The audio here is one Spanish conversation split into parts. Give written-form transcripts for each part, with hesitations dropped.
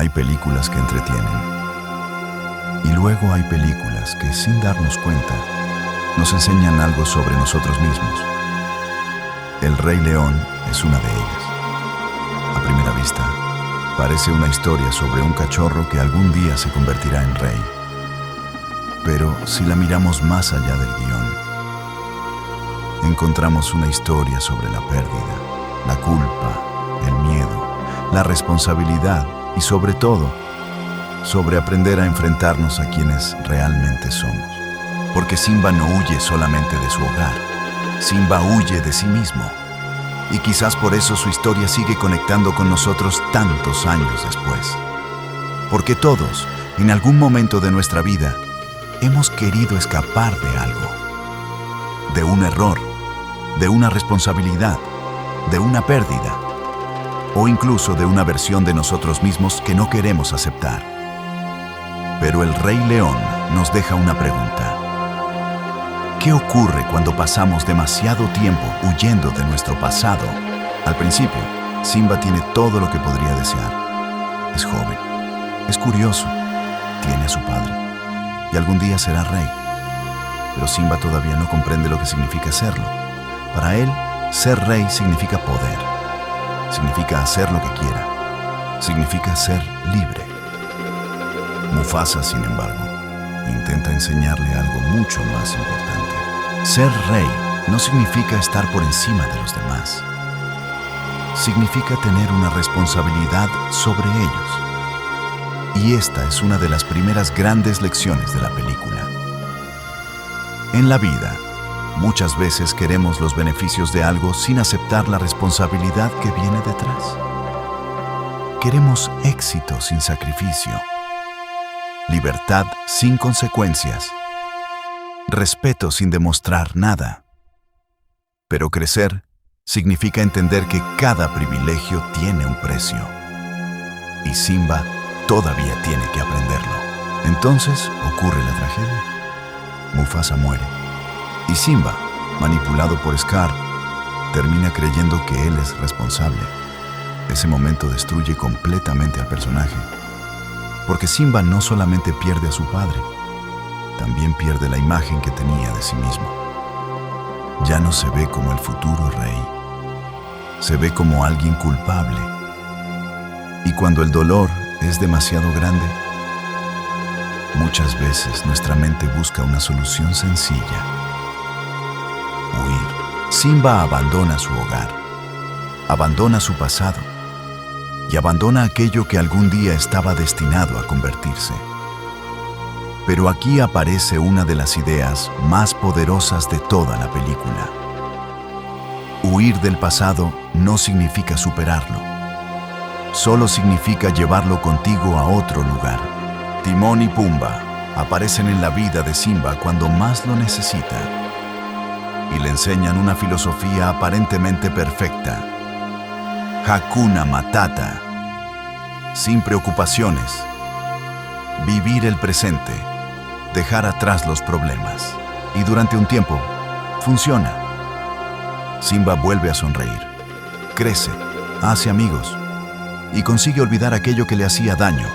Hay películas que entretienen. Y luego hay películas que, sin darnos cuenta, nos enseñan algo sobre nosotros mismos. El Rey León es una de ellas. A primera vista, parece una historia sobre un cachorro que algún día se convertirá en rey. Pero si la miramos más allá del guión, encontramos una historia sobre la pérdida, la culpa, el miedo, la responsabilidad y sobre todo, sobre aprender a enfrentarnos a quienes realmente somos. Porque Simba no huye solamente de su hogar, Simba huye de sí mismo. Y quizás por eso su historia sigue conectando con nosotros tantos años después. Porque todos, en algún momento de nuestra vida, hemos querido escapar de algo. De un error, de una responsabilidad, de una pérdida, o incluso de una versión de nosotros mismos que no queremos aceptar. Pero el Rey León nos deja una pregunta. ¿Qué ocurre cuando pasamos demasiado tiempo huyendo de nuestro pasado? Al principio, Simba tiene todo lo que podría desear. Es joven, es curioso, tiene a su padre y algún día será rey. Pero Simba todavía no comprende lo que significa serlo. Para él, ser rey significa poder, significa hacer lo que quiera, significa ser libre. Mufasa, sin embargo, intenta enseñarle algo mucho más importante. Ser rey no significa estar por encima de los demás. Significa tener una responsabilidad sobre ellos. Y esta es una de las primeras grandes lecciones de la película. En la vida, muchas veces queremos los beneficios de algo sin aceptar la responsabilidad que viene detrás. Queremos éxito sin sacrificio, libertad sin consecuencias, respeto sin demostrar nada. Pero crecer significa entender que cada privilegio tiene un precio. Y Simba todavía tiene que aprenderlo. Entonces ocurre la tragedia. Mufasa muere. Y Simba, manipulado por Scar, termina creyendo que él es responsable. Ese momento destruye completamente al personaje. Porque Simba no solamente pierde a su padre, también pierde la imagen que tenía de sí mismo. Ya no se ve como el futuro rey. Se ve como alguien culpable. Y cuando el dolor es demasiado grande, muchas veces nuestra mente busca una solución sencilla: huir. Simba abandona su hogar, abandona su pasado y abandona aquello que algún día estaba destinado a convertirse. Pero aquí aparece una de las ideas más poderosas de toda la película. Huir del pasado no significa superarlo. Solo significa llevarlo contigo a otro lugar. Timón y Pumba aparecen en la vida de Simba cuando más lo necesita y le enseñan una filosofía aparentemente perfecta. Hakuna Matata, sin preocupaciones, vivir el presente, dejar atrás los problemas. Y durante un tiempo, funciona. Simba vuelve a sonreír, crece, hace amigos y consigue olvidar aquello que le hacía daño.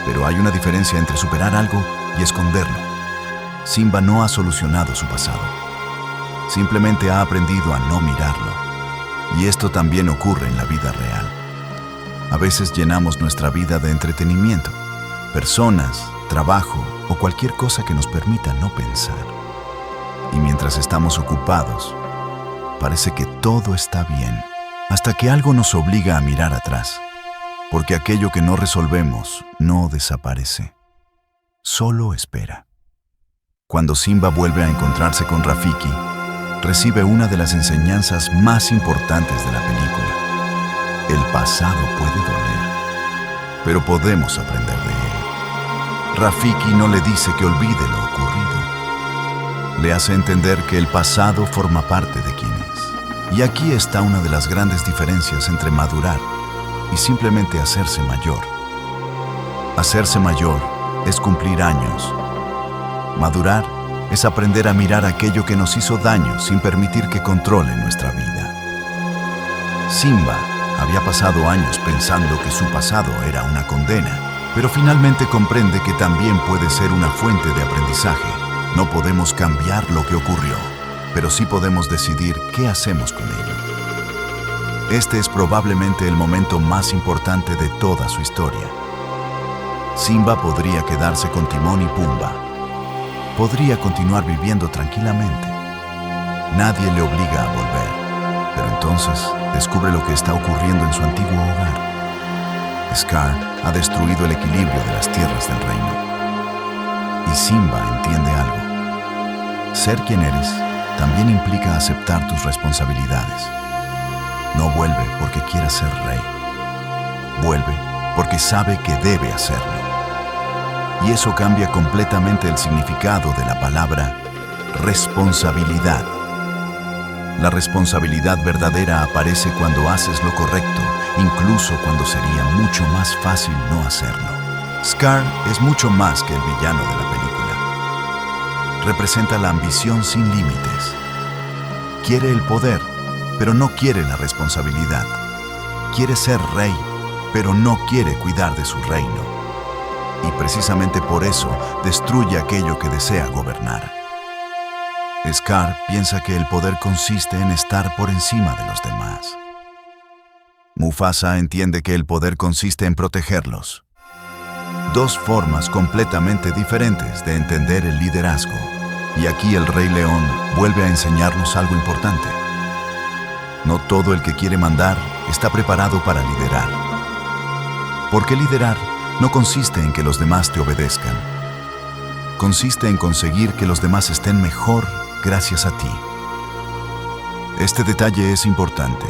Pero hay una diferencia entre superar algo y esconderlo. Simba no ha solucionado su pasado. Simplemente ha aprendido a no mirarlo. Y esto también ocurre en la vida real. A veces llenamos nuestra vida de entretenimiento, personas, trabajo o cualquier cosa que nos permita no pensar. Y mientras estamos ocupados, parece que todo está bien, hasta que algo nos obliga a mirar atrás. Porque aquello que no resolvemos no desaparece, solo espera. Cuando Simba vuelve a encontrarse con Rafiki, recibe una de las enseñanzas más importantes de la película. El pasado puede doler, pero podemos aprender de él. Rafiki no le dice que olvide lo ocurrido. Le hace entender que el pasado forma parte de quien es. Y aquí está una de las grandes diferencias entre madurar y simplemente hacerse mayor. Hacerse mayor es cumplir años. Madurar es aprender a mirar aquello que nos hizo daño sin permitir que controle nuestra vida. Simba había pasado años pensando que su pasado era una condena, pero finalmente comprende que también puede ser una fuente de aprendizaje. No podemos cambiar lo que ocurrió, pero sí podemos decidir qué hacemos con ello. Este es probablemente el momento más importante de toda su historia. Simba podría quedarse con Timón y Pumba. Podría continuar viviendo tranquilamente. Nadie le obliga a volver, pero entonces descubre lo que está ocurriendo en su antiguo hogar. Scar ha destruido el equilibrio de las tierras del reino. Y Simba entiende algo. Ser quien eres también implica aceptar tus responsabilidades. No vuelve porque quiera ser rey. Vuelve porque sabe que debe hacerlo. Y eso cambia completamente el significado de la palabra responsabilidad. La responsabilidad verdadera aparece cuando haces lo correcto, incluso cuando sería mucho más fácil no hacerlo. Scar es mucho más que el villano de la película. Representa la ambición sin límites. Quiere el poder, pero no quiere la responsabilidad. Quiere ser rey, pero no quiere cuidar de su reino. Y precisamente por eso destruye aquello que desea gobernar. Scar piensa que el poder consiste en estar por encima de los demás. Mufasa entiende que el poder consiste en protegerlos. Dos formas completamente diferentes de entender el liderazgo. Y aquí el Rey León vuelve a enseñarnos algo importante. No todo el que quiere mandar está preparado para liderar. Porque liderar no consiste en que los demás te obedezcan. Consiste en conseguir que los demás estén mejor gracias a ti. Este detalle es importante.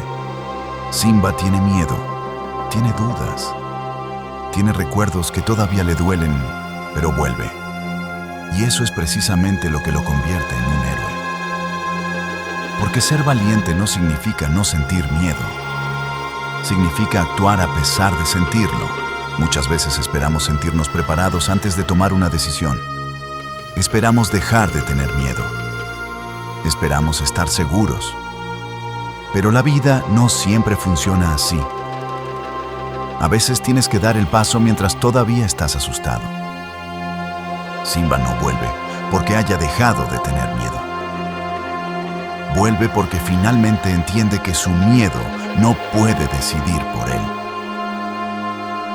Simba tiene miedo, tiene dudas, tiene recuerdos que todavía le duelen, pero vuelve. Y eso es precisamente lo que lo convierte en un héroe. Porque ser valiente no significa no sentir miedo. Significa actuar a pesar de sentirlo. Muchas veces esperamos sentirnos preparados antes de tomar una decisión. Esperamos dejar de tener miedo. Esperamos estar seguros. Pero la vida no siempre funciona así. A veces tienes que dar el paso mientras todavía estás asustado. Simba no vuelve porque haya dejado de tener miedo. Vuelve porque finalmente entiende que su miedo no puede decidir por él.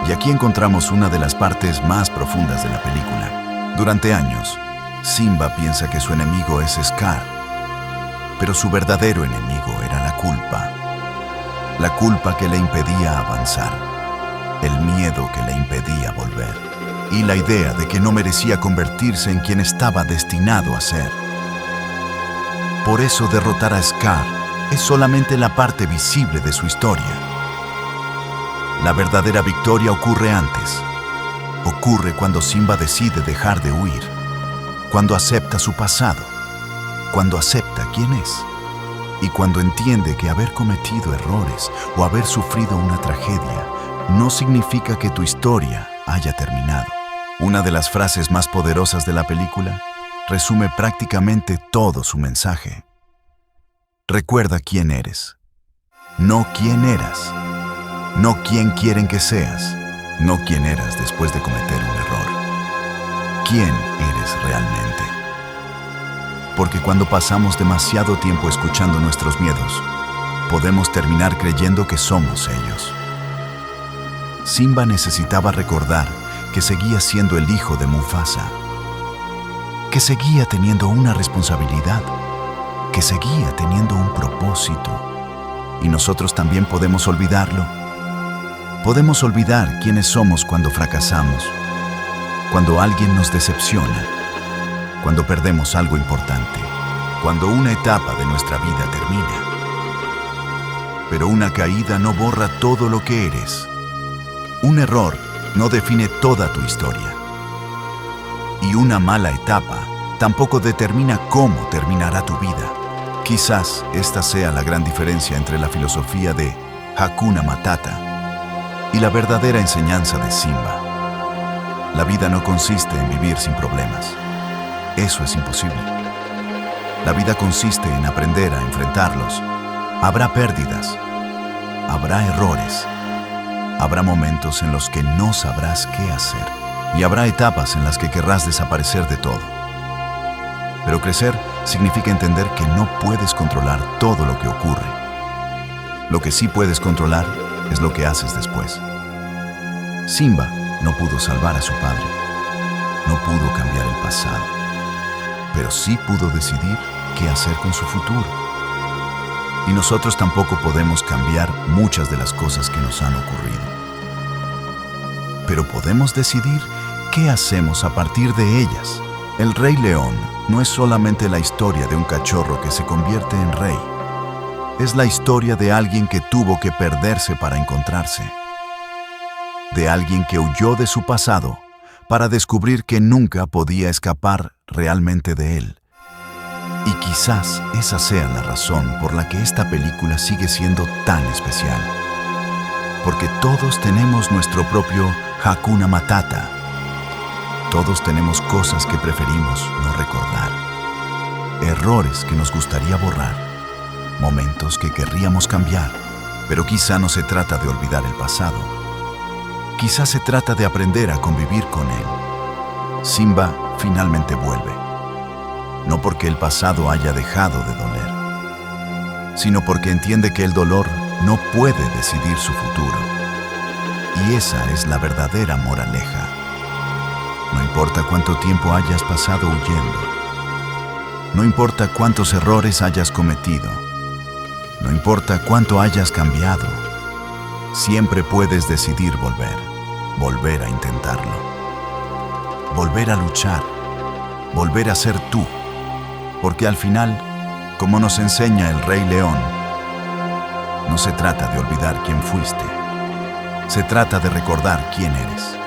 Y aquí encontramos una de las partes más profundas de la película. Durante años, Simba piensa que su enemigo es Scar, pero su verdadero enemigo era la culpa. La culpa que le impedía avanzar, el miedo que le impedía volver, y la idea de que no merecía convertirse en quien estaba destinado a ser. Por eso derrotar a Scar es solamente la parte visible de su historia. La verdadera victoria ocurre antes. Ocurre cuando Simba decide dejar de huir, cuando acepta su pasado, cuando acepta quién es y cuando entiende que haber cometido errores o haber sufrido una tragedia no significa que tu historia haya terminado. Una de las frases más poderosas de la película resume prácticamente todo su mensaje. Recuerda quién eres, no quién eras. No quién quieren que seas, no quién eras después de cometer un error. ¿Quién eres realmente? Porque cuando pasamos demasiado tiempo escuchando nuestros miedos, podemos terminar creyendo que somos ellos. Simba necesitaba recordar que seguía siendo el hijo de Mufasa, que seguía teniendo una responsabilidad, que seguía teniendo un propósito. Y nosotros también podemos olvidarlo. Podemos olvidar quiénes somos cuando fracasamos, cuando alguien nos decepciona, cuando perdemos algo importante, cuando una etapa de nuestra vida termina. Pero una caída no borra todo lo que eres. Un error no define toda tu historia. Y una mala etapa tampoco determina cómo terminará tu vida. Quizás esta sea la gran diferencia entre la filosofía de Hakuna Matata y la verdadera enseñanza de Simba. La vida no consiste en vivir sin problemas. Eso es imposible. La vida consiste en aprender a enfrentarlos. Habrá pérdidas, habrá errores, habrá momentos en los que no sabrás qué hacer y habrá etapas en las que querrás desaparecer de todo. Pero crecer significa entender que no puedes controlar todo lo que ocurre. Lo que sí puedes controlar es lo que haces después. Simba no pudo salvar a su padre, no pudo cambiar el pasado, pero sí pudo decidir qué hacer con su futuro. Y nosotros tampoco podemos cambiar muchas de las cosas que nos han ocurrido. Pero podemos decidir qué hacemos a partir de ellas. El Rey León no es solamente la historia de un cachorro que se convierte en rey. Es la historia de alguien que tuvo que perderse para encontrarse. De alguien que huyó de su pasado para descubrir que nunca podía escapar realmente de él. Y quizás esa sea la razón por la que esta película sigue siendo tan especial. Porque todos tenemos nuestro propio Hakuna Matata. Todos tenemos cosas que preferimos no recordar. Errores que nos gustaría borrar. Momentos que querríamos cambiar. Pero quizá no se trata de olvidar el pasado. Quizá se trata de aprender a convivir con él. Simba finalmente vuelve. No porque el pasado haya dejado de doler, sino porque entiende que el dolor no puede decidir su futuro. Y esa es la verdadera moraleja. No importa cuánto tiempo hayas pasado huyendo, no importa cuántos errores hayas cometido, no importa cuánto hayas cambiado, siempre puedes decidir volver a intentarlo, volver a luchar, volver a ser tú. Porque al final, como nos enseña el Rey León, no se trata de olvidar quién fuiste, se trata de recordar quién eres.